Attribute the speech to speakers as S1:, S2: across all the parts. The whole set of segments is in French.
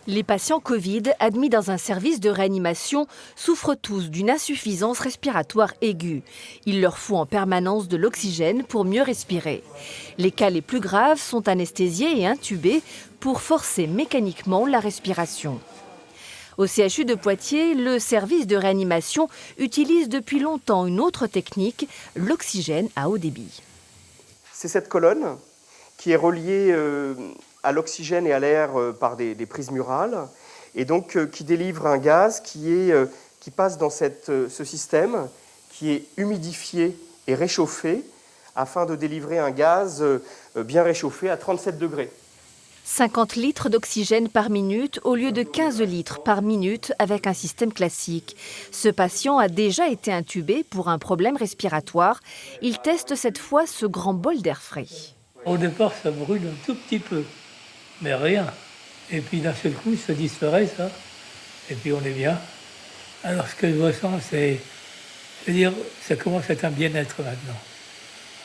S1: Les patients Covid admis dans un service de réanimation souffrent tous d'une insuffisance respiratoire aiguë. Il leur faut en permanence de l'oxygène pour mieux respirer. Les cas les plus graves sont anesthésiés et intubés pour forcer mécaniquement la respiration. Au CHU de Poitiers, le service de réanimation utilise depuis longtemps une autre technique, l'oxygène à haut débit.
S2: C'est cette colonne qui est reliée à l'oxygène et à l'air par des prises murales, et donc qui délivre un gaz qui passe dans ce système, qui est humidifié et réchauffé, afin de délivrer un gaz bien réchauffé à 37 degrés.
S1: 50 litres d'oxygène par minute au lieu de 15 litres par minute avec un système classique. Ce patient a déjà été intubé pour un problème respiratoire. Il teste cette fois ce grand bol d'air frais.
S3: Au départ, ça brûle un tout petit peu, mais rien. Et puis d'un seul coup, ça disparaît, ça. Et puis on est bien. Alors ce que je ressens, c'est... Je veux dire, ça commence à être un bien-être maintenant.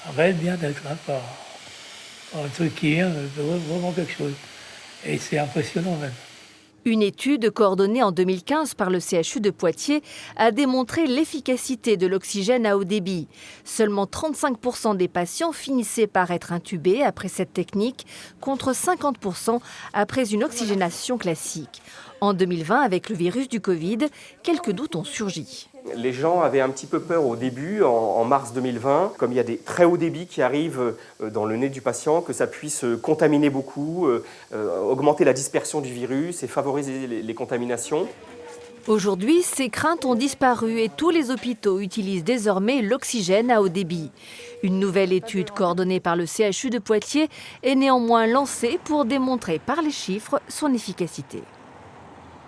S3: Un réel bien-être, hein, pas un truc qui est vraiment quelque chose. Et c'est impressionnant même.
S1: Une étude coordonnée en 2015 par le CHU de Poitiers a démontré l'efficacité de l'oxygène à haut débit. Seulement 35% des patients finissaient par être intubés après cette technique, contre 50% après une oxygénation classique. En 2020, avec le virus du Covid, quelques doutes ont surgi.
S2: Les gens avaient un petit peu peur au début, en mars 2020, comme il y a des très hauts débits qui arrivent dans le nez du patient, que ça puisse contaminer beaucoup, augmenter la dispersion du virus et favoriser les contaminations.
S1: Aujourd'hui, ces craintes ont disparu et tous les hôpitaux utilisent désormais l'oxygène à haut débit. Une nouvelle étude coordonnée par le CHU de Poitiers est néanmoins lancée pour démontrer par les chiffres son efficacité.